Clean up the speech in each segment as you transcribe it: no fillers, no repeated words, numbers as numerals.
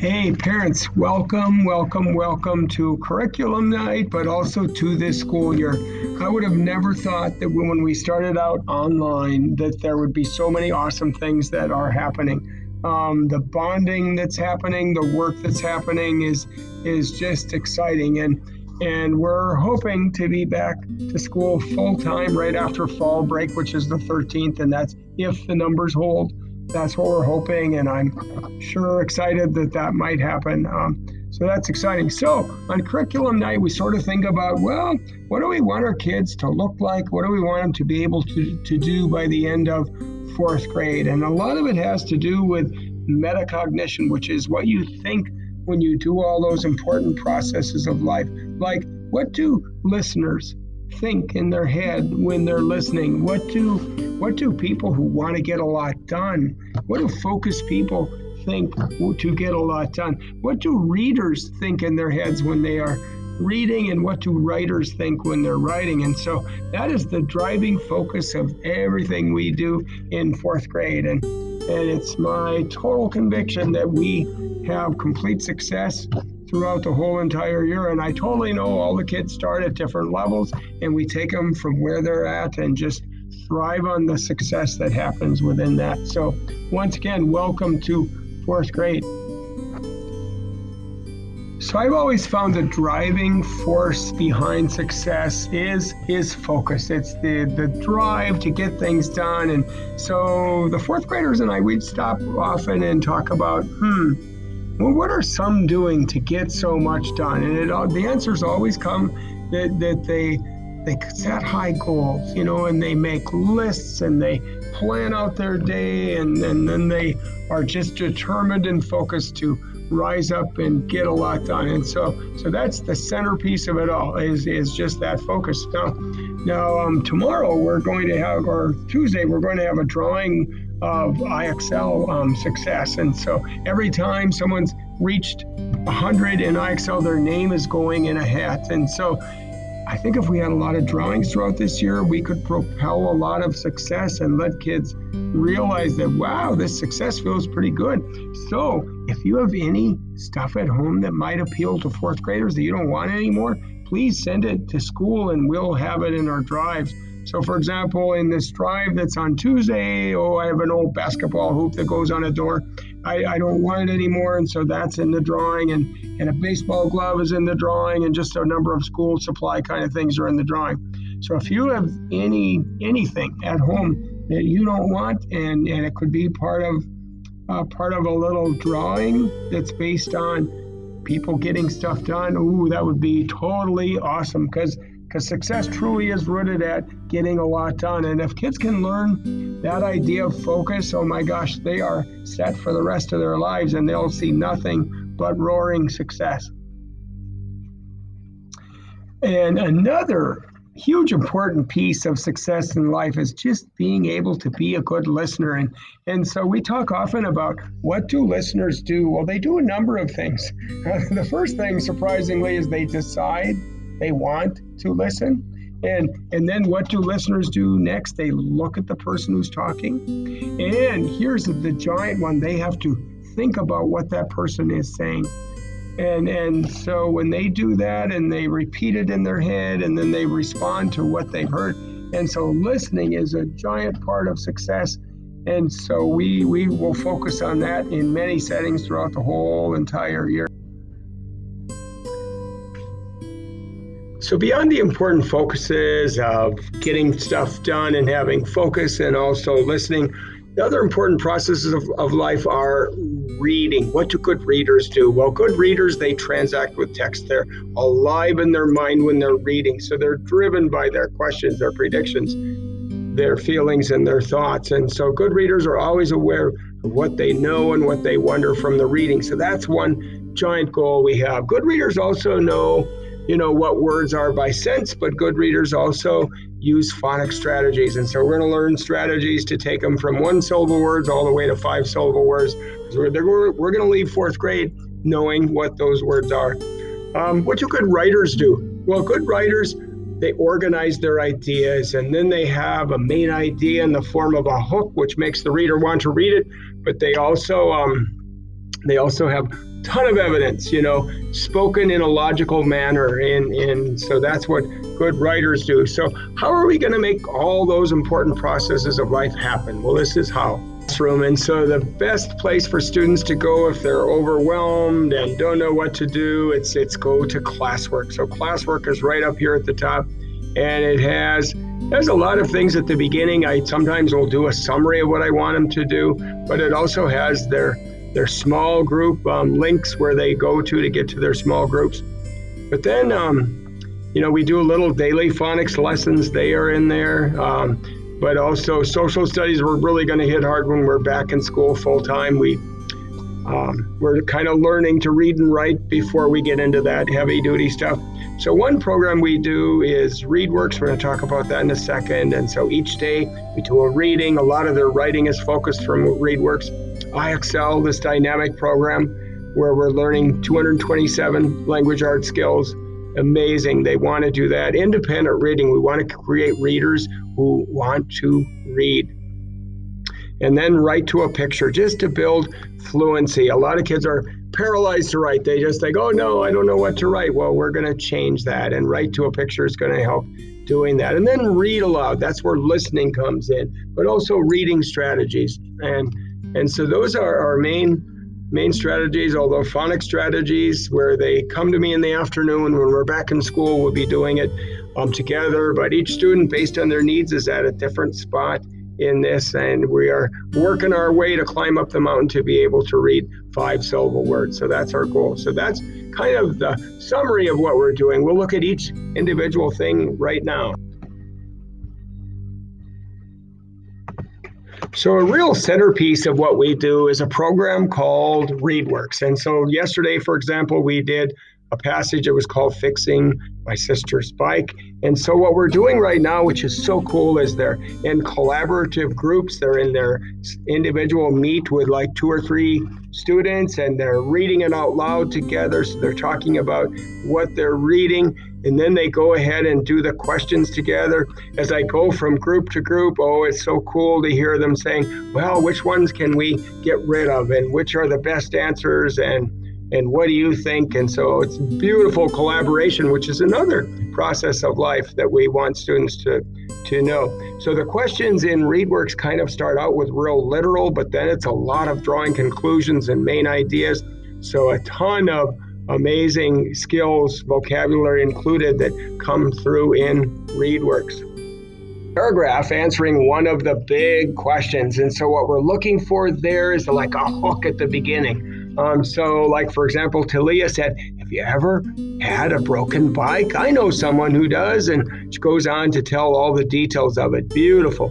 Hey, parents, welcome to curriculum night, but also to this school year. I would have never thought that when we started out online that there would be so many awesome things that are happening. The bonding that's happening, the work that's happening is just exciting. And we're hoping to be back to school full time right after fall break, which is the 13th, and that's if the numbers hold. That's what we're hoping, and I'm sure excited that might happen. So that's exciting. So on curriculum night, we sort of think about, well, what do we want our kids to look like? What do we want them to be able to do by the end of fourth grade? And a lot of it has to do with metacognition, which is what you think when you do all those important processes of life. Like, what do listeners think in their head when they're listening? What do people who want to get a lot done? What do focused people think to get a lot done? What do readers think in their heads when they are reading, and what do writers think when they're writing? And so that is the driving focus of everything we do in fourth grade. And it's my total conviction that we have complete success throughout the whole entire year. And I totally know all the kids start at different levels, and we take them from where they're at and just thrive on the success that happens within that. So once again, welcome to fourth grade. So I've always found the driving force behind success is focus. It's the drive to get things done. And so the fourth graders and I, we'd stop often and talk about, well, what are some doing to get so much done? And the answers always come that they set high goals, and they make lists and they plan out their day, and then they are just determined and focused to rise up and get a lot done. And so that's the centerpiece of it all, is just that focus. Now tomorrow we're going to have, or Tuesday, we're going to have a drawing of IXL success. And so every time someone's reached 100 in IXL, their name is going in a hat. And so I think if we had a lot of drawings throughout this year, we could propel a lot of success and let kids realize that, wow, this success feels pretty good. So if you have any stuff at home that might appeal to fourth graders that you don't want anymore, please send it to school and we'll have it in our drives. So for example, in this drive that's on Tuesday, I have an old basketball hoop that goes on a door. I don't want it anymore, and so that's in the drawing, and a baseball glove is in the drawing, and just a number of school supply kind of things are in the drawing. So if you have anything at home that you don't want, and it could be part of a little drawing that's based on people getting stuff done, that would be totally awesome, because success truly is rooted at getting a lot done. And if kids can learn that idea of focus, oh my gosh, they are set for the rest of their lives, and they'll see nothing but roaring success. And another huge important piece of success in life is just being able to be a good listener. And so we talk often about, what do listeners do? Well, they do a number of things. The first thing, surprisingly, is they decide they want to listen. And then what do listeners do next? They look at the person who's talking. And here's the giant one. They have to think about what that person is saying. And so when they do that, and they repeat it in their head, and then they respond to what they've heard. And so listening is a giant part of success. And so we will focus on that in many settings throughout the whole entire year. So beyond the important focuses of getting stuff done and having focus and also listening, the other important processes of life are reading. What do good readers do? Well, good readers, they transact with text. They're alive in their mind when they're reading. So they're driven by their questions, their predictions, their feelings, and their thoughts. And so good readers are always aware of what they know and what they wonder from the reading. So that's one giant goal we have. Good readers also know what words are by sense, but good readers also use phonics strategies. And so we're going to learn strategies to take them from one-syllable words all the way to five-syllable words. So we're going to leave fourth grade knowing what those words are. What do good writers do? Well, good writers, they organize their ideas, and then they have a main idea in the form of a hook, which makes the reader want to read it. But they also have ton of evidence, spoken in a logical manner. And so that's what good writers do. So how are we going to make all those important processes of life happen? Well, this is how. And so the best place for students to go if they're overwhelmed and don't know what to do, it's go to Classwork. So Classwork is right up here at the top, and it has a lot of things at the beginning. I sometimes will do a summary of what I want them to do, but it also has their small group links where they go to get to their small groups. But then, we do a little daily phonics lessons. They are in there. But also social studies, we're really going to hit hard when we're back in school full time. We're kind of learning to read and write before we get into that heavy duty stuff. So one program we do is ReadWorks. We're going to talk about that in a second. And so each day we do a reading. A lot of their writing is focused from ReadWorks. IXL, this dynamic program where we're learning 227 language arts skills. Amazing. They want to do that. Independent reading. We want to create readers who want to read. And then write to a picture just to build fluency. A lot of kids are paralyzed to write. They just think, oh no, I don't know what to write. Well, we're going to change that, and write to a picture is going to help doing that. And then read aloud. That's where listening comes in, but also reading strategies. And so those are our main strategies, although phonics strategies, where they come to me in the afternoon when we're back in school, we'll be doing it together. But each student, based on their needs, is at a different spot in this, and we are working our way to climb up the mountain to be able to read 5-syllable words. So that's our goal. So that's kind of the summary of what we're doing. We'll look at each individual thing right now. So a real centerpiece of what we do is a program called ReadWorks. And so yesterday, for example, we did a passage that was called Fixing My Sister's Bike. And so what we're doing right now, which is so cool, is they're in collaborative groups. They're in their individual meet with like 2 or 3 students, and they're reading it out loud together. So they're talking about what they're reading, and then they go ahead and do the questions together. As I go from group to group, it's so cool to hear them saying, well, which ones can we get rid of, and which are the best answers, and what do you think? And so it's beautiful collaboration, which is another process of life that we want students to know. So the questions in ReadWorks kind of start out with real literal, but then it's a lot of drawing conclusions and main ideas. So a ton of amazing skills, vocabulary included, that come through in ReadWorks. Paragraph answering one of the big questions. And so what we're looking for there is like a hook at the beginning. So like, for example, Talia said, have you ever had a broken bike? I know someone who does. And she goes on to tell all the details of it. Beautiful.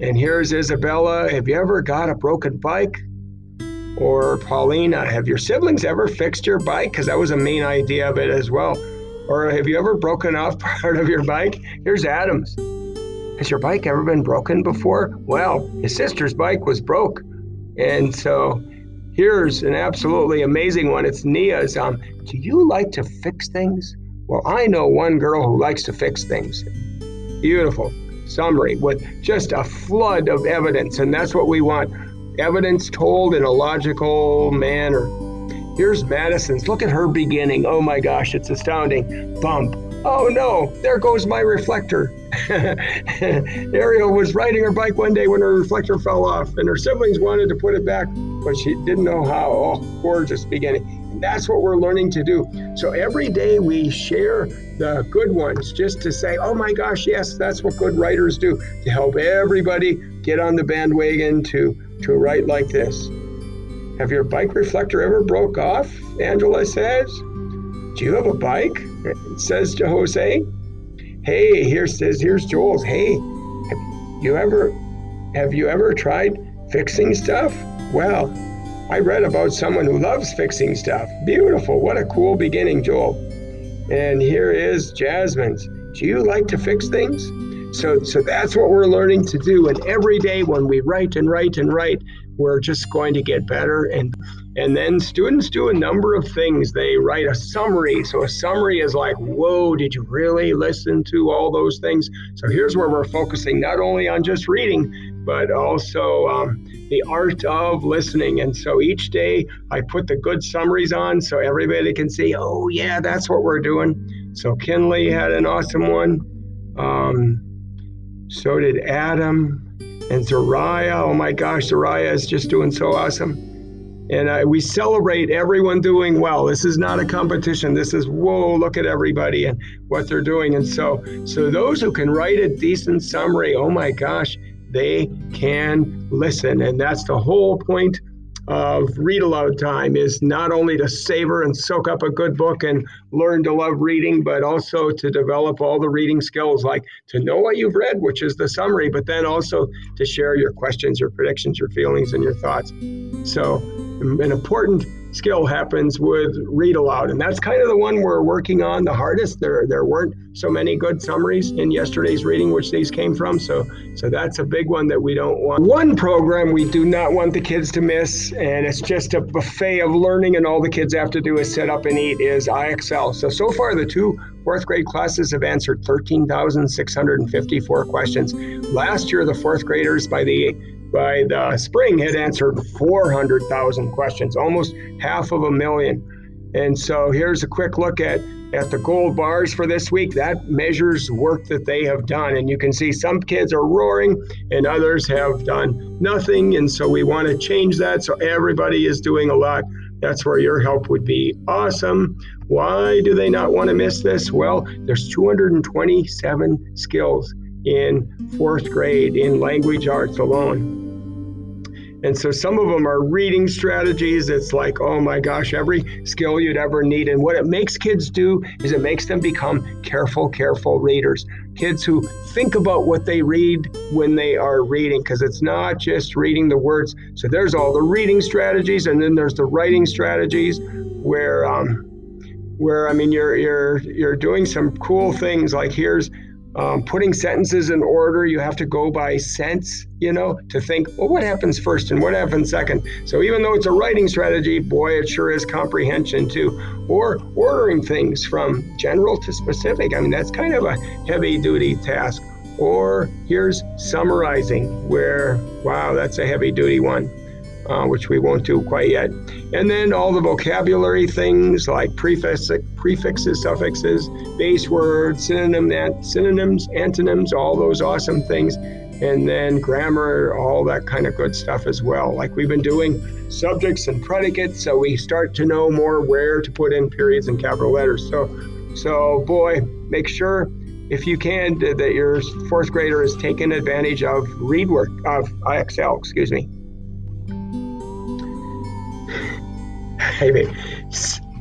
And here's Isabella. Have you ever got a broken bike? Or Paulina, have your siblings ever fixed your bike? Because that was a main idea of it as well. Or have you ever broken off part of your bike? Here's Adams. Has your bike ever been broken before? Well, his sister's bike was broke. And so here's an absolutely amazing one. It's Nia's. Do you like to fix things? Well, I know one girl who likes to fix things. Beautiful summary with just a flood of evidence. And that's what we want. Evidence told in a logical manner. Here's Madison's. Look at her beginning. Oh my gosh, it's astounding. Bump. Oh no, there goes my reflector. Ariel was riding her bike one day when her reflector fell off, and her siblings wanted to put it back, but she didn't know how. Oh, gorgeous beginning. And that's what we're learning to do. So every day we share the good ones just to say, oh my gosh, yes, that's what good writers do, to help everybody get on the bandwagon to write like this. Have your bike reflector ever broke off? Angela says. Do you have a bike? Says to Jose. Hey, here's Joel's. Hey, have you ever tried fixing stuff? Well, I read about someone who loves fixing stuff. Beautiful. What a cool beginning, Joel. And here is Jasmine's. Do you like to fix things? So that's what we're learning to do. And every day when we write and write and write, we're just going to get better. And And then students do a number of things. They write a summary. So a summary is like, whoa, did you really listen to all those things? So here's where we're focusing not only on just reading, but also the art of listening. And so each day I put the good summaries on so everybody can see, oh yeah, that's what we're doing. So Kinley had an awesome one. So did Adam and Zariah. Oh my gosh, Zariah is just doing so awesome. And we celebrate everyone doing well. This is not a competition. This is, whoa, look at everybody and what they're doing. And so those who can write a decent summary, oh my gosh, they can listen. And that's the whole point of read aloud time, is not only to savor and soak up a good book and learn to love reading, but also to develop all the reading skills, like to know what you've read, which is the summary, but then also to share your questions, your predictions, your feelings, and your thoughts. So an important skill happens with read aloud, and that's kind of the one we're working on the hardest. There weren't so many good summaries in yesterday's reading, which these came from, so that's a big one that we don't want. One program we do not want the kids to miss, and it's just a buffet of learning, and all the kids have to do is sit up and eat, is IXL. So far the two fourth grade classes have answered 13,654 questions. Last year the fourth graders by the spring had answered 400,000 questions, almost 500,000. And so here's a quick look at the gold bars for this week. That measures work that they have done. And you can see some kids are roaring and others have done nothing. And so we want to change that so everybody is doing a lot. That's where your help would be awesome. Why do they not want to miss this? Well, there's 227 skills in fourth grade in language arts alone. And so some of them are reading strategies. It's like, oh my gosh, every skill you'd ever need. And what it makes kids do is it makes them become careful readers. Kids who think about what they read when they are reading, because it's not just reading the words. So there's all the reading strategies, and then there's the writing strategies where I mean, you're doing some cool things. Like here's putting sentences in order. You have to go by sense, to think, well, what happens first and what happens second? So even though it's a writing strategy, boy, it sure is comprehension too. Or ordering things from general to specific. I mean, that's kind of a heavy duty task. Or here's summarizing, where, wow, that's a heavy duty one. Which we won't do quite yet. And then all the vocabulary things like prefixes, suffixes, base words, synonyms, antonyms, all those awesome things. And then grammar, all that kind of good stuff as well. Like we've been doing subjects and predicates, so we start to know more where to put in periods and capital letters. So boy, make sure, if you can, that your fourth grader is taking advantage of IXL, excuse me.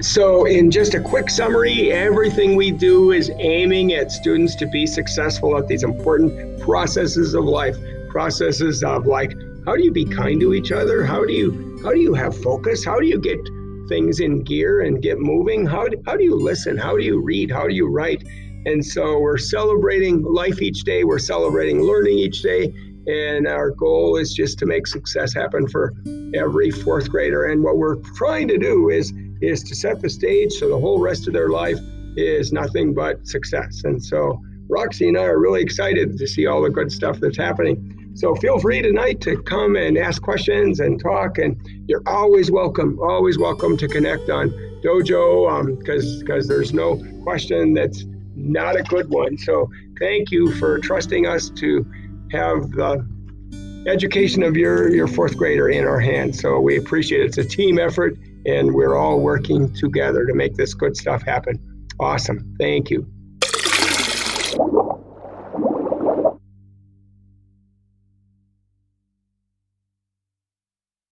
So in just a quick summary, everything we do is aiming at students to be successful at these important processes of life. Processes of like, how do you be kind to each other? How do you have focus? How do you get things in gear and get moving? How do you listen? How do you read? How do you write? And so we're celebrating life each day. We're celebrating learning each day. And our goal is just to make success happen for every fourth grader. And what we're trying to do is to set the stage so the whole rest of their life is nothing but success. And so Roxy and I are really excited to see all the good stuff that's happening. So feel free tonight to come and ask questions and talk. And you're always welcome to connect on Dojo, because there's no question that's not a good one. So thank you for trusting us to have the education of your fourth grader in our hands. So we appreciate it. It's a team effort, and we're all working together to make this good stuff happen. Awesome. Thank you.